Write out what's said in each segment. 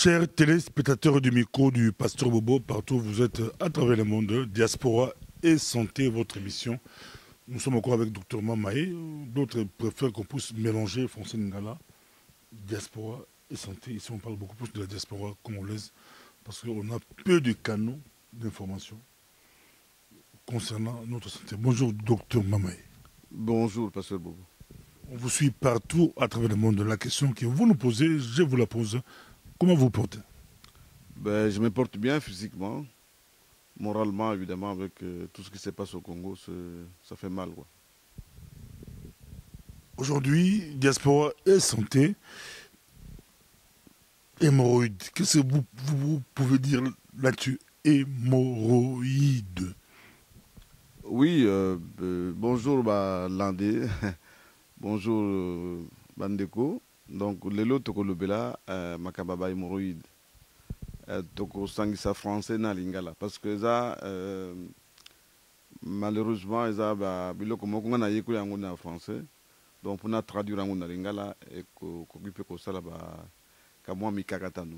Chers téléspectateurs du micro du Pasteur Bobo, partout où vous êtes à travers le monde, Diaspora et Santé, votre émission. Nous sommes encore avec Dr Mamae. D'autres préfèrent qu'on puisse mélanger français Ngala, Diaspora et Santé. Ici, on parle beaucoup plus de la diaspora congolaise parce qu'on a peu de canaux d'information concernant notre santé. Bonjour, Dr Mamae. Bonjour, Pasteur Bobo. On vous suit partout à travers le monde. La question que vous nous posez, je vous la pose. Comment vous portez? Ben, je me porte bien physiquement, moralement évidemment, avec tout ce qui se passe au Congo, ça fait mal, quoi. Aujourd'hui, Diaspora et Santé, hémorroïdes. Qu'est-ce que vous pouvez dire là-dessus? Hémorroïdes. Oui, bonjour Landé, bonjour Bandeko. Donc, lelo toko lobela makababa hémorroïde. Toko sangisa français na lingala. Parce que ça, malheureusement, ça biloko moko na yeku yango na français. Donc, pour na traduire yango na lingala et ko kupe ko sala ba kamwa mikakatano.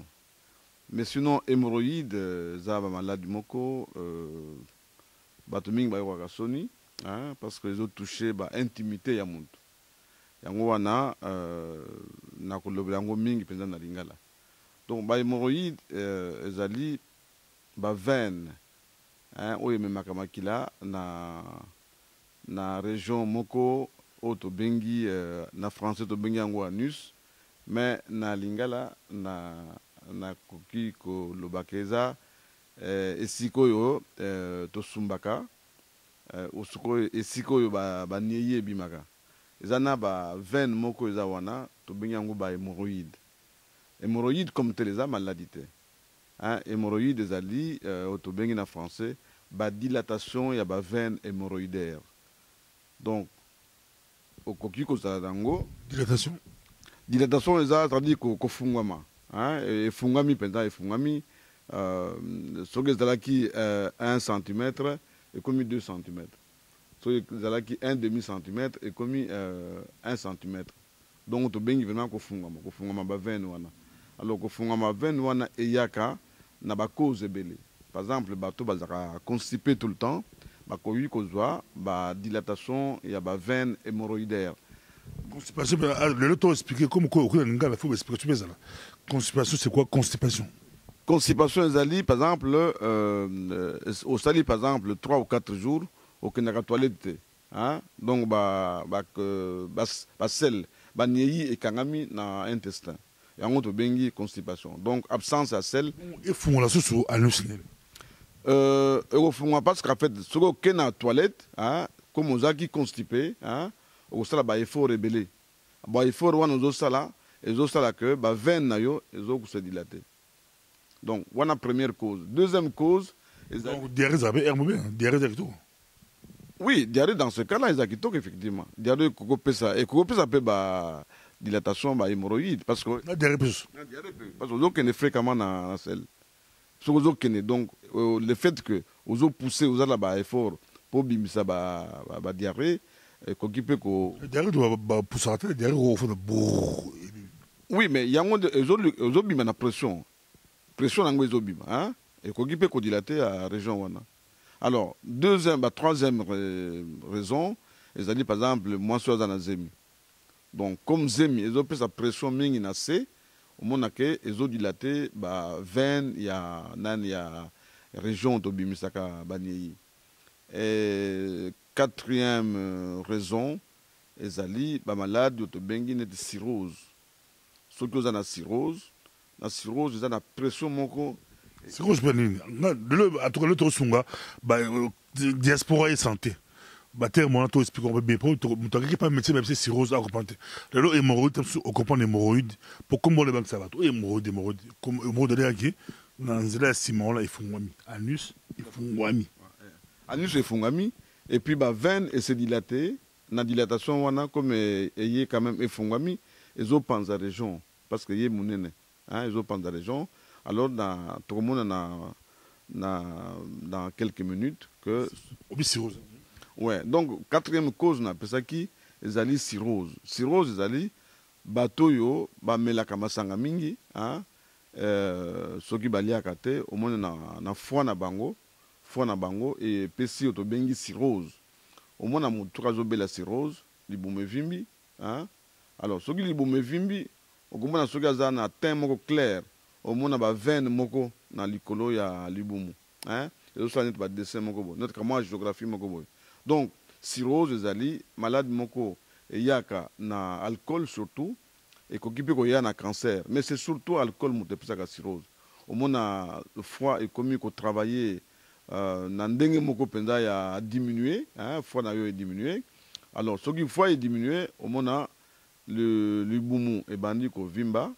Mais sinon, hémorroïde, ça ba malade moko batuming ba yoka soni, hein, parce que les autres touché ba intimité ya muntu. Yango wana na kolobela yango mingi penza na lingala. Donc ba hémorroïde ezali ba veine, hein, oyo ememaka makila na région moko oyo tobengi na français tobengi yango anus, mais na lingala na koki kolobaka eza esika oyo tosumbaka esika oyo baniei ebimaka. Eza na ba veine moko eza wana tobengi yango ba hémorroïde. Hémorroïde comme tel eza maladie te. Hein, hémorroïde ezali tobengi na français ba dilatation ya ba veine hémorroïdaire. Donc okoki kozala nango Dilatation. Dilatation eza c'est-à-dire kofungwama. Hein, efungwami penza efungwami soki ezalaki 1 cm ekomi 2 cm. soki ezalaki 1 demi-cm ekomi 1 cm. Donc tobengi vraiment kofungwama ba veine wana. Alors kofungwama veine wana eyaka na ba cause ebele. Par exemple bato bazaka constipé tout le temps, bakoki kozwa ba dilatation ya ba veine hémorroïdaire. Constipation, le temps expliqué comme quoi il faut expliquer ça. Constipation, c'est quoi constipation? Constipation ezali par exemple au sali par exemple 3 ou 4 jours okendaka toilette, hein? Donc sel baniei ekangami na intestin yango tobengi constipation. Donc absence ya sel efungwa susu anus ekofungwa parce qu'en fait soki okende na toilette, hein, comme ozalaki constipé, hein, okosala ba effort ebele. Ba effort wana ezosala que ba veine na yo ezokusa dilater. Donc wana première cause. Deuxième cause, donc diarrhée ça avait herbe bien, diarrhée directo. Oui, diarrhée dans ce cas-là, ils ont effectivement. Diarrhée kokopesa et kokopesa peut ba dilatation ba hémorroïde parce que la diarrhée plus. Parce que vous avez fréquemment dans la selle. Donc le fait que vous avez poussé vous avez ba effort pour bimisa ba diarrhée kokipe ko diarrhée doit pousser la tête, diarrhée au fond de bourr. Oui, mais il y a un bima na pression. Pression nango ezobima, hein, et kokipe ko dilater à région wana. Alors, troisième raison, ils ont dit par exemple, moi je suis dans zemi. Donc, comme zemi, ils ont pris sa pression mingi na C, au moment que ils ont dilaté, veine, il y a région de bimisaka baniei. Et quatrième raison, ils ont dit, malade, ils ont bengi de cirrhose. Ceux qui ont la cirrhose, ils ont la pression moko. C'est quoi je peux dire? À tout cas, le sunga, diaspora et santé. Terre, moi, tu expliques un peu bien. Tu n'as pas médecin, même si c'est cirrhose à comprendre. Le hémorroïde, on comprend l'hémorroïde. Pour comment les banques ça va? Hémorroïde. Comme hémorroïde, dans les ciment là, ils font wami. Anus, ils font wami. Anus, ils font wami. Et puis, veine, et se dilater. La dilatation, on a comme il quand même, ils font wami. Ils ont pensé à la région. Parce que y est mounene. Ils ont pensé à la région. Alors, tout le monde dans quelques minutes que. Cirrhose. Ouais. Donc, quatrième cause, on appelle ça qui ils allaient cirrhose. Cirrhose, ils allaient batoyo, melaka masanga mingi, hein, soki baliaka te omoni na foi na bango et pesi otobengi cirrhose omona motu azobela cirrhose libumu evimbi hein? Alors soki libumu evimbi okomona soki aza na teint moko clair omona bavene moko na likolo ya libumu hein? Ezosala neti badessin moko boye notre kamwa géographie moko boye donc cirrhose ezali malade moko eyaka na alcool surtout ekoki mpe koya na cancer mais c'est surtout alcool moto epesaka cirrhose omona foie ekomi kotravailler na ndenge moko mpenza ya diminuer hein? Foie na yo ediminue alors soki foie ediminue omona libumu ebandi kovimba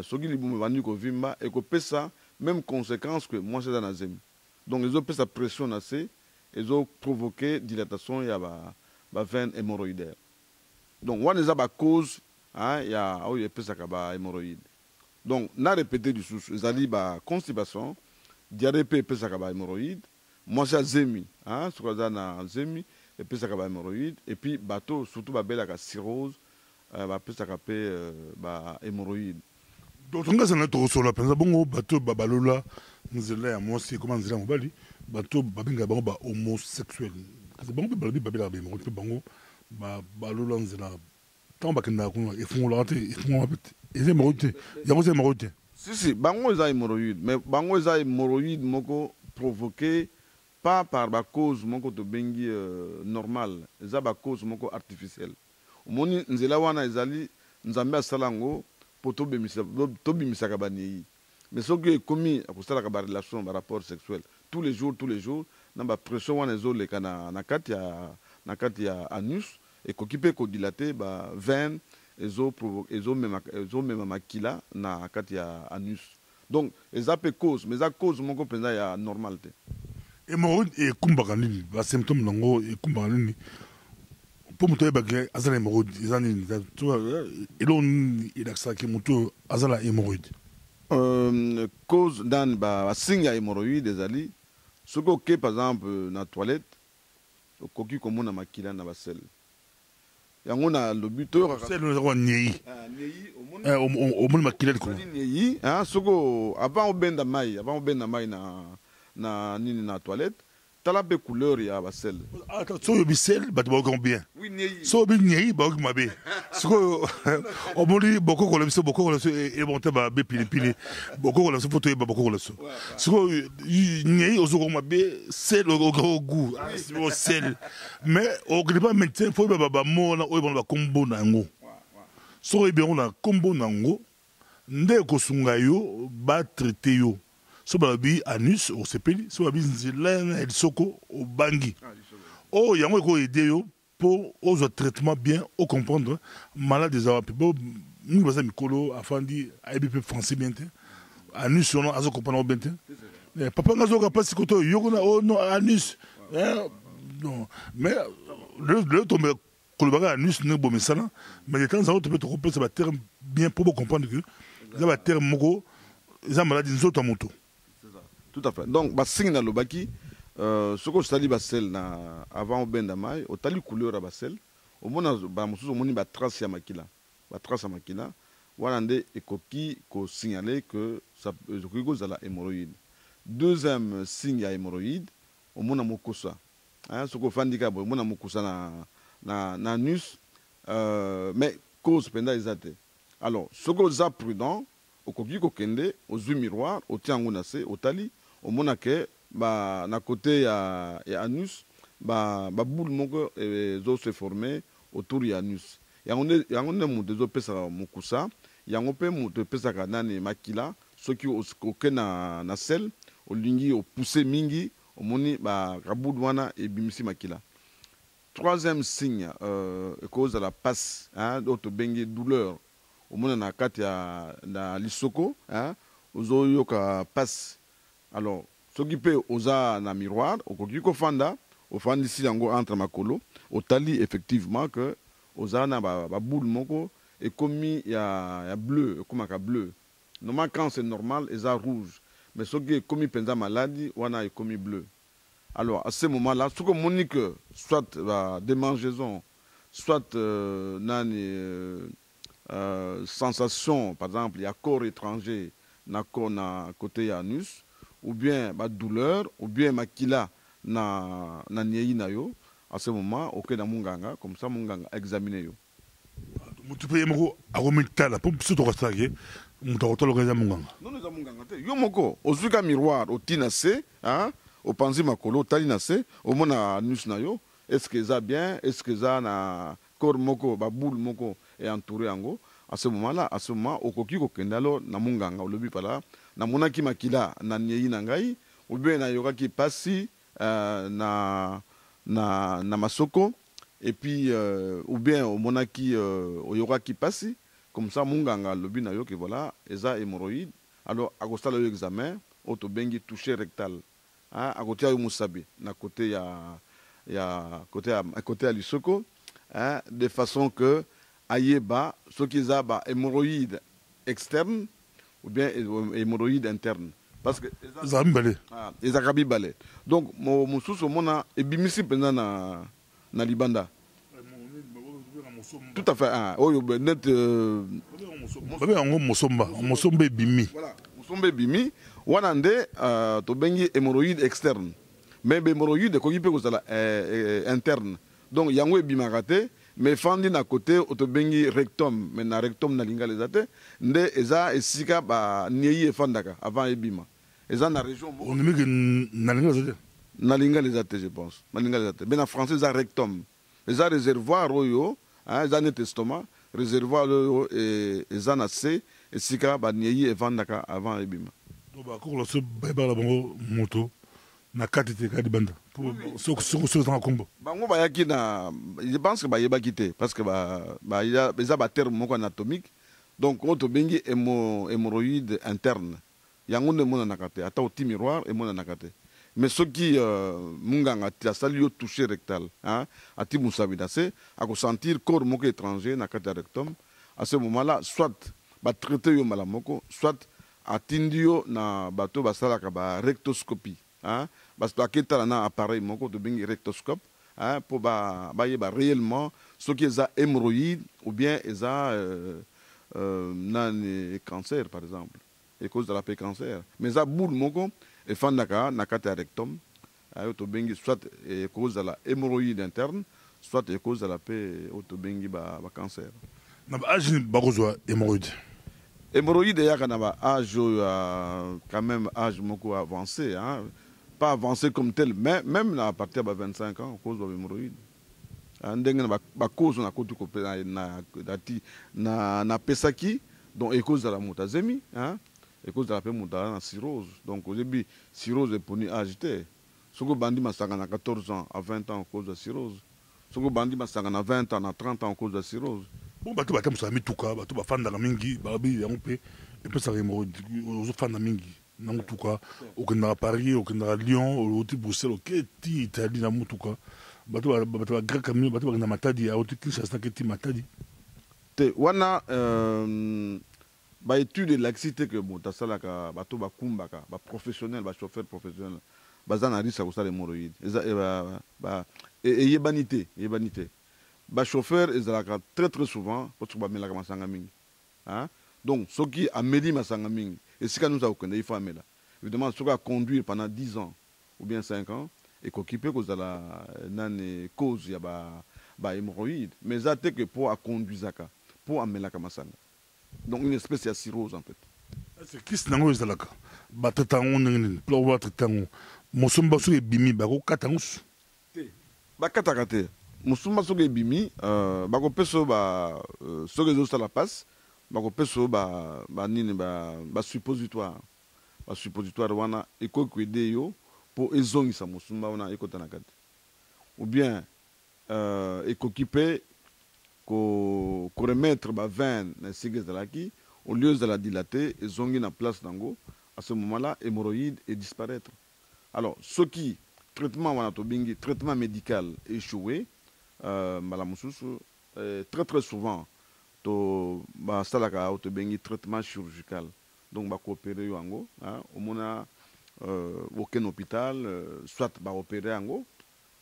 soki libumu ebandi kovimba ekopesa même conséquence que mwasi eza na zemi donc ezopesa pression na se ezoprovoke dilatation ya veine hémorroïdaire donc wana eza bacause ya oyo epesaka bahhémorroïde donc na répété lisusu ezali constipation diarrhée mpe epesaka bahhémorroïde mwasi azemi soki aza na zemi epesaka bahhémorroïde et puis bato surtout babelaka cirrhose bapesaka mpe bahhémorroïde donc tongaza na tokosola mpenza bongo bato babalola nzela ya mwasi ekoma nzela ya mobali bato babengaka bango bahomosexuel kasi bango mpe balobi babelaka bahhémorroïde mpe bango balola nzela ntango bakendaka kuna efungolaka te efungolaka mpe te eza hémorroïde te yango eza hémorroïde te si bango eza hémorroïde mais bango eza hémorroïde moko provoqué pas par bacause moko tobengi normal eza bacause moko artificielle omoni nzela wana ezali nzambe asala yango mpo tobimisaka banei mais soki ekomi akosalaka barelation barapport sexuel tous les jours na bapression wana ezoleka na kati ya anus ekoki mpe kodilate baveine ezomema makila na kati ya anus donc eza mpe cause mais eza cause moko mpenza ya normal te hémorroïde ekumbaka nini basymptôme nango ekumbaka nini mpo moto oyebaki aza na hémorroïde eza nini eloko nini elakisaki moto aza na hémorroïde cause dani basigne ya hémorroïde ezali soki oke par exemple na toilette okoki komona makila na basele yango na lobi toyokaa nyei omoni makila likolo nyei soki avant obenda mai na nini na toilette tala mpe couleur ya basele so oyobi sele bato baoki bien so oyobi nyei baoki mabe sikoyo omoni bokokola biso ebonte babe pilipili bokokola biso mpo toyeba bokokola biso sikoyo nyei ozokoki mabe sele okoko gu sele mais okende pa médecin fo oyeba bamona oyo bana bakombo na yango soki oyebi yango na kombo na yango nde ekosunga yo batraite yo so balobi anus osepeli so balobi nzela ya lisoko obangi oyo yango ekoyede yo mpo ozwa traitement bien ocomprendre malade eza wapi bo mingi baza mikolo afandi ayebi mpe français bien te anus wana azocomprendre bien te papa nga azoyoka mpasi koto yoko na o no anus mais lelo tombe kolobaka anus ndenge bomesana mais de temps en temps mpe tokopesa baterme bien mpo bocomprendre que eza baterme moko eza maladi nzoto ya moto. Tout à fait. Donc, basigne na lobaki, ce que je basel na avant obenda mai, otali couleur à basel, au mona ba mususu moni ba trace ya makila. Ba trace ya makila, wana nde ekoki ko signaler que ça ekoki zala hémorroïde. Deuxième signe ya hémorroïde, au mona mokosa. Hein, ce que fandika bo mona mokosa na anus mais cause penda ezate. Alors, ce que za prudent, okoki kokende ozwi miroir otia yango na se otali omona ke na côté ya anus baboule moko ezose forme autour ya anus yango nde moto ezopesaka mokusa yango mpe moto epesaka nani makila soki oke na sel olingi opousse mingi omoni baboule wana ebimisi makila. Troisième signe ekozala passe oyo tobengi douleur omona na kati na lisoko ozoyoka passe. Alors soki mpe oza na miroir okoki kofanda ofandisi yango entre makolo otali effectivement que oza na baboule moko ekomi ya bleu ekomaka bleu normalement quand c'est normal eza rouge mais soki ekomi mpenza maladi wana ekomi bleu. Alors à ce moment là soki omoni que soit démangeaison soit sensation par exemple il y a corps étranger na côté ya anus, ou bien ba douleur, ou bien makila na niei na yo, à ce moment, ok na munganga, comme ça munganga examiner yo. Tu peux y aller à Romitala, pour se trouver Non, nous avons gagné. Yo moko, au zuka miroir, au tina se, hein, au panzi makolo, au talina se, au mona anus na yo, est-ce que ça bien, est-ce que ça na corps moko, ba boule moko est entouré ango. À ce moment, au koki ko kendalo na munganga, au lobi pala, na monaki makila na nyei na ngai, ou bien na yoka ki pasi na masoko, et puis ou bien au monaki au yoka ki pasi, comme ça munganga lobi na yo que voilà, eza hémorroïde. Alors à cause de l'examen, auto bengi touché rectal. Hein, à côté ya musabi, na côté côté à l'isoko, hein, de façon que ayeba ce qui a ba hémorroïde externe ou bien hémorroïde interne. Parce que les akabi balé. Donc mon sous mona ebimisi pendant na libanda. Tout à fait. Ah, oh, net. Voilà, Mosombe bimi. Wanande, to bengi hémorroïde externe. Mais hémorroïde, ko yipe ko sala interne. Donc yango bimarate, mais fandi na côté to bengi rectum, mais na rectum na linga les ate, nde eza esika ba niyi fandaka avant ebima. Eza na région. On dit que na linga les ate. Na linga les ate, je pense. Na linga les ate. Mais en français eza rectum. Eza réservoir oyo. Eza net estomac, réservoir et eza C, et sika ba niyi evandaka avant ebima. Donc ba ko loso ba la bango moto na katite ka di banda. Pour ce dans combo. Bango ba yaki na, je pense que ba yeba kité parce que ba eza ba terme moko anatomique. Donc on to bengi hémorroïde interne. Yango ne mona nakate, ata au miroir et mona nakate. Mais ceux qui munganga tia sali yo touché rectal, hein, ati musabidase, à sentir corps moko étranger na kata rectum, à ce moment-là, soit ba traiter yo malamoko, soit atindio na bato basala ka ba rectoscopie, hein, parce que ta na appareil moko de bengi rectoscope, hein, pour ba yeba réellement ce qui est hémorroïde ou bien eza nan cancer par exemple, et cause de la cancer. Mais ça boule moko et fandaka nakata rectum, autobengi soit cause de la hémorroïde interne, soit cause de la paix autobengi ba cancer. Na âge barozo hémorroïde. Hémorroïde ya kana ba âge quand même âge moko avancé, hein, pas avancé comme tel, mais même à partir de 25 ans cause de l'hémorroïde. Ndenge ba cause na kotu ko na pesaki donc cause de la mutazemi, hein. Et cause de la paix montana cirrhose. Donc au début, cirrhose est pour nous agité. Si vous bandit à 14 ans, à 20 ans, à cause de cirrhose. Si vous bandit à 20 ans, à 30 ans, à cause de cirrhose. Bon, bah, tu vas faire un tout cas, tu vas faire un mingi, babi, on peut, et puis ça hémorroïde, aux fans de mingi. Non, tout cas, aucun à Paris, aucun à Lyon, au Bruxelles, au Kéti, Italie, dans tout cas. Bah, tu vas grec comme nous, bah, tu vas matadi, à Otikis, à Kéti, matadi. Wana, ba étude de laxité que bon tasalaka bato ba kumbaka ba professionnel ba chauffeur professionnel bazana risque à l'hémorroïde et yebanité ba chauffeur ezalaka très souvent parce que ba melaka masanga mingi, hein. Donc ce qui a meli masanga mingi et si nous a okende il faut amela évidemment ce qui a conduire pendant 10 ans ou bien 5 ans et qu'occupé cause de la nane cause ya ba hémorroïde mais ça que pour à conduire pour amelaka masanga. Donc une espèce de cirrhose en fait. C'est qui c'est nango ezalaka. Batatango nengene, plo batatango. Mosomba so ebimi bako katangus. Ba katakate. Mosomba so ebimi bako peso ba so rezo sa la passe, bako peso ba nini ba suppositoire. Ba suppositoire wana eko kwede yo pour ezongisa mosomba wana ekota nakate. Ou bien eko kipe ko remettre ba veine na signes de la qui au lieu de la dilater et zongi na place dango à ce moment-là hémorroïde et disparaître. Alors ce qui traitement wana to bingi traitement médical échoué malamususu très souvent to ba salaka to bingi traitement chirurgical donc ba coopérer yango, hein, au mona aucun hôpital soit ba opérer yango,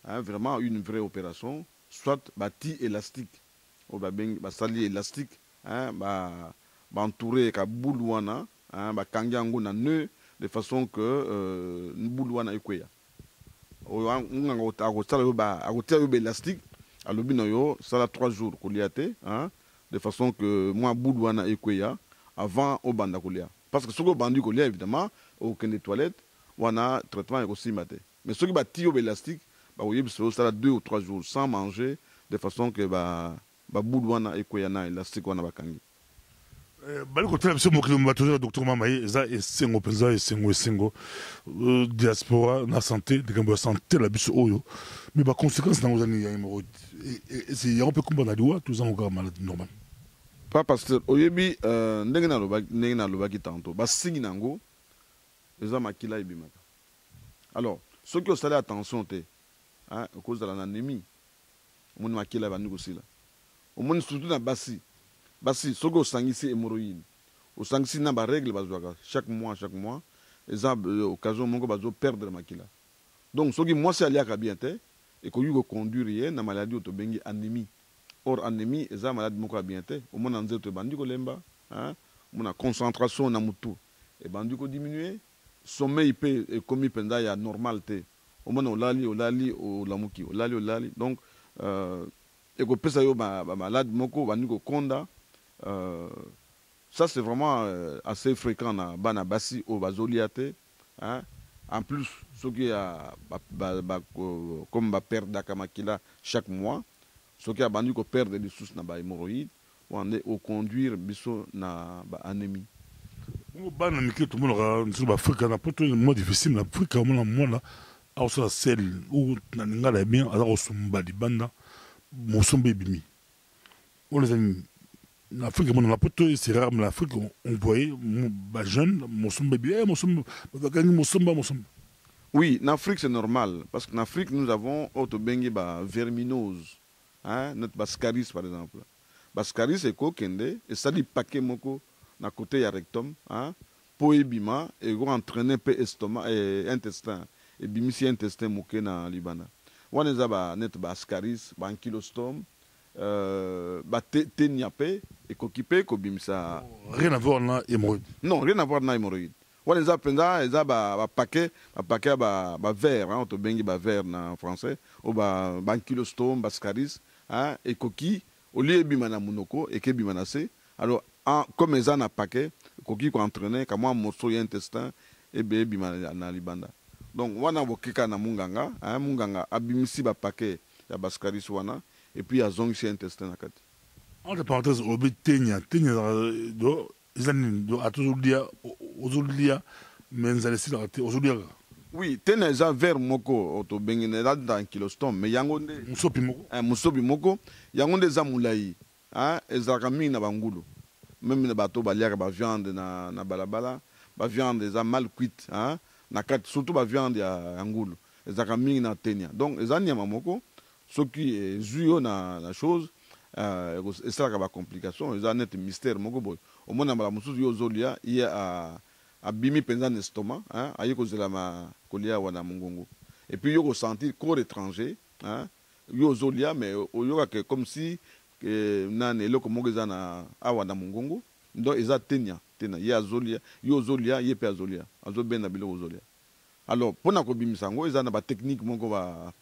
hein, vraiment une vraie opération, soit ba ti élastique ou ba sali élastique, hein, ba entouré ka boule wana, hein, bakangi yango na nœud de façon que mbulu wana ekweya nganga akosala yo akotia yo baélastique alobi na yo sala 3 jours kolia te, hein, de façon que mwa bulu wana ekweya avant obanda kolia, parce que soki obandi kolia évidemment okende toilette wana traitement ekosima te, mais soki batie yo baélastique bakoyebisa yo sala 2 ou 3 jours sans manger de façon que bulu wana ekweya na élastique wana bakangi. Bali kotala biso mokili mbatozela docteur Mamaye eza esengo penza esengo diaspora na santé likambo ya santé la biso oyo mais ba conséquences nango zani ya hémorroïde c'est ya on peut comprendre liwa tous en encore maladie normale pas pasteur oyebi ndenge na lobaki tantôt basingi nango eza makila ebimaka. Alors ceux qui osali attention te, hein, okozala na anémie omoni makila bandi kosila omoni surtout na basi soki osangisi hémorroïde osangisi na barègle bazwaka chaque mois eza occasion moko bazoperdre makila. Donc soki mwasi aliaka bien te ekoki koconduire ye na maladie oyo tobengi anémie. Or anémie eza maladie moko ya bien te, omona nzeto ebandi kolemba, omona concentration na mutu ebandi kodiminue, sommeil mpe ekomi mpenza ya normal te, omona olali olamuki olali. Donc ekopesa yo bamalade moko bandi kokonda. Ça c'est vraiment assez fréquent na bana basi au bazoliate, hein. En plus ce qui a comme perdre makila chaque mois, ce qui a bandi ko perdre des sources na ba hémorroïdes on est au conduire biso na ba anémie. Bana miki tout le monde sur Afrique na poto mo difficile na Afrique mo na a so sel ou na ngala bien ala osumba di banda mo sombe bimi. On les amis en Afrique, c'est rare, mais en Afrique, on voyait les jeunes, oui, en Afrique, c'est normal. Parce qu'en Afrique, nous avons autobengi verminose. Hein, notre bascaris, par exemple. Bascaris, c'est quoi, et ça dit paquet moko, na côté ya rectum, hein, pour ebima, et go entraîner peu estomac et intestin. Et bimisi intestin moké na Libana. On est à net bascaris, ankylostome. Teniape et kokipe kobimisa rien à voir na hémorroïde. Non, rien à voir na hémorroïde. On les appelle ça, ils ont paquet verre, hein, on te bengi verre en français, ou ankylostome, bascaris, hein, et coquille, au lieu bimana monoko et que bimanase. Alors, comme ils ont un paquet, coquille qu'on entraîne, comme un morceau intestin et bimana na libanda. Donc, on a wokika na munganga, hein, munganga abimisi ba paquet ya bascaris wana. Et puis il y a zongsi intestin à côté. Entre parenthèses, obi tenya do izani do atuzulia menzalesi la aujourd'hui. Oui, tenya za ver moko auto bengene là dans kilostome mais yangonde musopi moko yangonde za mulai, hein, ezaka mingi na bangulu. Même na bato baliaka ba viande na balabala, ba viande za mal cuite, hein, na kat surtout ba viande ya ngulu. Ezaka mingi na tenya. Donc ezani ya mamoko ce qui est joué na chose, et ça a des complications, ils ont un mystère. Au moins, dans la moussous, yozolia, il y a bimi pendant l'estomac, hein, aïe cause de la colia wana mungongo. Et puis, il y a senti corps étranger, hein, yozolia, mais il y a comme si nan et le komogeza na awana mungongo, donc ils ont tenya, il y a zolia, yozolia, il y a pas zolia, azo ben na bilo zolia. Alors, pour na ko bimisango, ils ont une technique moko ba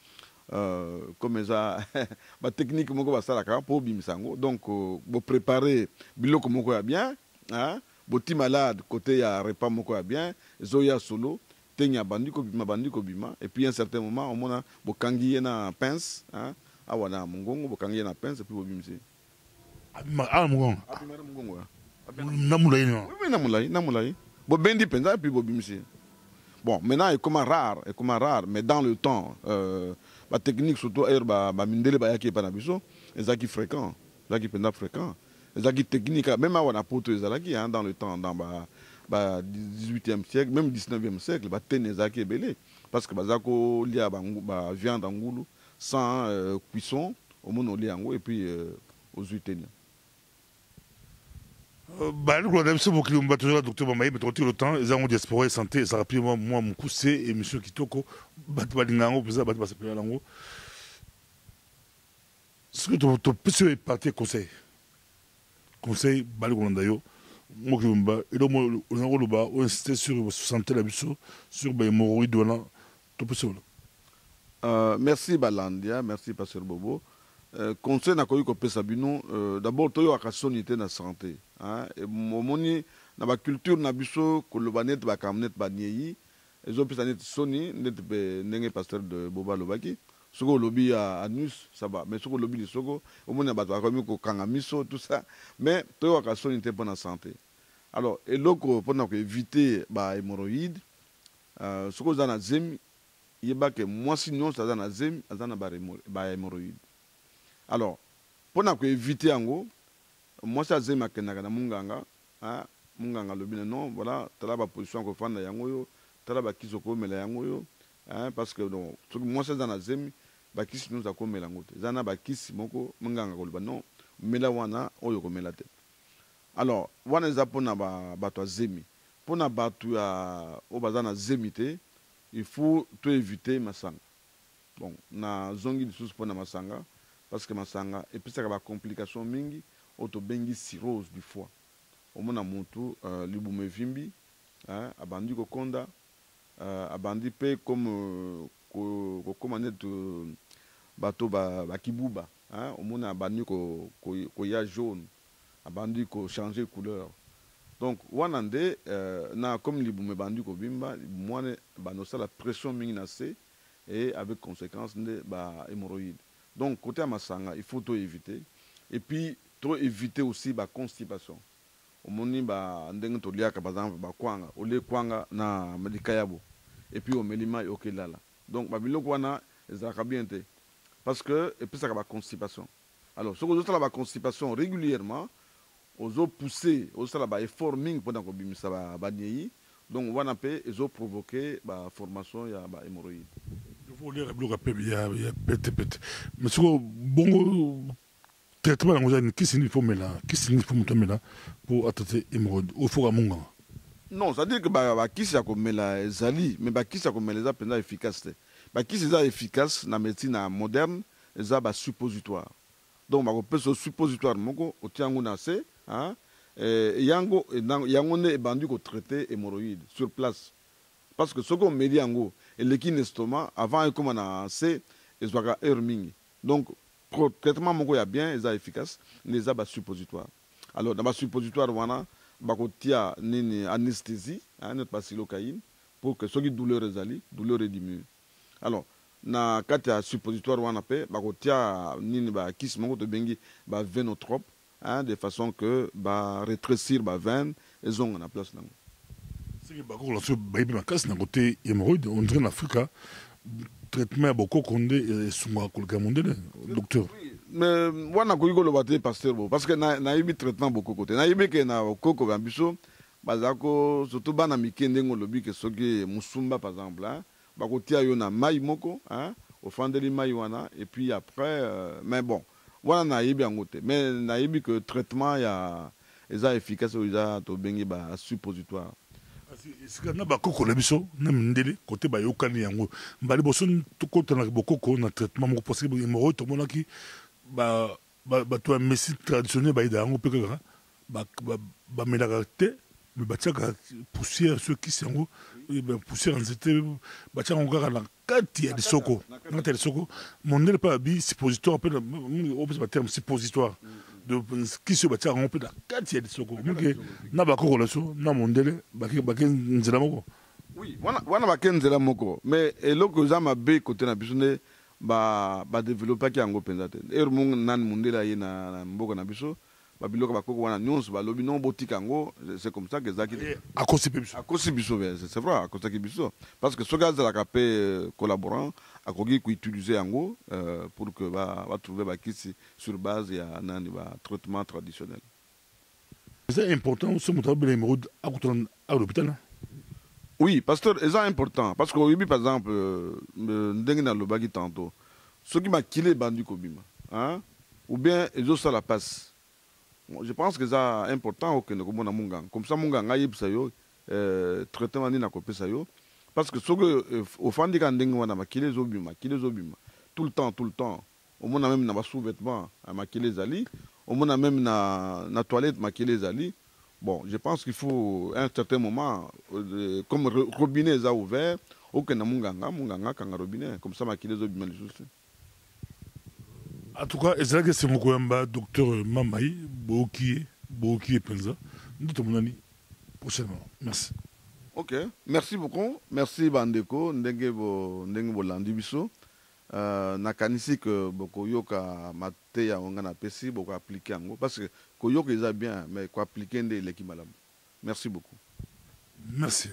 comme ça ma technique moko basalaka pour bimisango, donc bo préparer biloko moko ya bien, hein, boti malade côté ya repas moko ya bien zoya solo tenya bandiko bima et puis à un certain moment on mona bo kangi na pince, hein, awana mungongo bo kangi na pince et puis bo bimisi mungongo namulai non oui namulai bo bendi penza et puis bo bimisi. Bon, maintenant, il est rare, mais dans le temps, la technique, surtout, mindele bayaki panabiso, les qui fréquents, les qui fréquents, les qui technique, même avant l'apôtre, les dans le temps, dans le 18e siècle, même 19e siècle, les tenezaki est belé, parce que bazako lia viande angoulou, sans cuisson, au monde liango et puis aux utenia. Docteur Mamaye, mais le temps, ils ont diaspora et santé, ça rappelle moi mon coussé et monsieur Kitoko, Batbalingango, Batbasapelango. Ce que tu peux partir conseil. Conseil, Balgolandayo, moi qui et donc on insiste sur santé la biso sur les hémorroïdes voilà tout possible. Merci Balandia, merci Pasteur Bobo. Conseil na koyi ko pesa bino d'abord toyo akasonité na santé hein et momoni na ba culture na biso ko lobanet ba kamnet ba nieyi ezo pesa net soni net be ndenge Pasteur de Boba lobaki soko lobi à nus ça va mais soko lobi soko omoni ba ko mi ko kanga miso tout ça mais toyo akasonité pour la santé. Alors et loko pour na ko éviter ba hémorroïdes soko za na zemi yeba que moi sinon ça za na zemi azana ba hémorroïdes. Alors, pour éviter ango, moi ça zema kenaka na munganga, hein, munganga lobina non, voilà, tala ba position ko fanda yango yo, tala ba kisoko mela yango yo, hein, parce que non, moi ça dans zemi, ba kisi nous a ko mela ngote. Zana ba kisi moko munganga ko non, mela wana oyo ko mela te. Alors, wana za pona ba to zemi. Pona ba tu ya o bazana zemi te, il faut tout éviter masanga. Bon, na zongi sous pona masanga. Parce que masanga et puis ça va complication mingi auto bengi cirrhose du foie au mona muntu libume vimbi hein abandi ko konda abandi pe comme ko commander bato ba kibuba hein au mona abandi ko ya jaune abandi ko changer couleur donc wanande na comme libume bandi ko bimba moine ba no la pression mingi na se et avec conséquence de ba hémorroïde. Donc, côté à Masanga, il faut tout éviter. Et puis, trop éviter aussi la constipation. Au moni, par exemple, kwanga, au lait kwanga na medikayabo. Et puis, au melima et au kelala. Donc, babilo kwana, ça bien été. Parce que, et puis, ça va la constipation. Alors, ce que vous avez la constipation régulièrement, aux eaux poussées, aux eaux effort ming pendant que ça va bagner. Donc, on va provoquer la formation de l'hémorroïde. Il faut lire le rappel, il y a pété. Mais ce que bon traitement qui signifie là, qui signifie là pour attaquer hémorroïde au four à monga. Non, ça veut dire que qui c'est comme la zali, mais qui c'est comme les appendices efficaces. Qui c'est efficace dans la médecine moderne, les a suppositoire. Donc on peut ce suppositoire moko au tiango nase, hein, yango ne bandu ko traiter hémorroïde sur place. Parce que ce qu'on me dit en gros, et l'équine estomac, avant comme on a assez, ils sont à herming. Donc, le traitement mon est bien, ils sont efficaces, les sont suppositoire. Alors, dans le suppositoire, on a une anesthésie, notre bacillocaïne, pour que ce qui douleur est diminue. Alors, dans le cas de suppositoire, on a fait, une kiss mon de bengi, vénotrope, de façon que rétrécir la veine, ils ont la place là. C'est que côté hémorroïde, on dirait en Afrique, traitement beaucoup condé et souvent docteur. Mais moi na koyiko lobate pasteur parce que na yibi traitement beaucoup côté. Na yibi que na koko bambiso bazako surtout bana mikende ngolobi que soki musumba par exemple hein, bakotia yo na mai moko hein, au fandeli mai wana et puis après mais bon, wana na yibi ngote. Mais na yibi que traitement ya eza efficace ou eza to bengi ba suppositoire. Na bakoko na biso na mindele côté ba yokani yango mbali boso to côté na bokoko na traitement mo possible hémorroïde to monaki ba to médecine traditionnelle ba ida yango peka ba melaka te mais ba tchaka poussière ceux qui sango ba poussière en c'était ba tchaka ngaka na kati ya soko na tel soko mondele pa bi suppositoire pe on peut terme suppositoire de qui se battra on peut la kati ya soko muke na bakoko la so na mondele baki nzela moko. Oui, wana bakenzela moko mais eloko za mabe côté na biso ne ba développer ki yango penza te er mong nan mondela ye na mboka na biso ba biloko bakoko wana nyonso ba lobi non botika yango c'est comme ça que zaki à cause biso c'est vrai à cause biso parce que ce gars la capé collaborant a kogi ko utiliser yango pour que va trouver ba kisi sur base ya nani ba traitement traditionnel. C'est important ce moteur de l'hémorroïde à l'hôpital. Oui, pasteur, c'est important. Parce que, par exemple, le tantôt, ceux qui m'a killé bandu kobima, hein, ou bien ils ont ça la passe. Je pense que c'est important comme ça, mon gars, traitement ni na kopé ça yo. Parce que ceux qui au fond de kandeng wana makile zobima, tout le temps. Au moins même na sous-vêtements, makile zali, au moins même na toilette makile zali. Bon, je pense qu'il faut, à un certain moment, comme robinet est ouvert, aucun munganga, kanga robinet, comme ça, ma kile zo bima lisusu. En tout cas, ezalaki c'est moko yamba docteur Mamai, Boki Penza. Nous te monani prochainement. Merci. Ok, merci beaucoup. Merci Bandeko, ndenge bo landi biso. Nakanisi que boko yoka mate ya onga na pesi boko appliquer yango parce que ko yoka eza bien mais ko appliquer nde leki malamu. Merci beaucoup. Merci.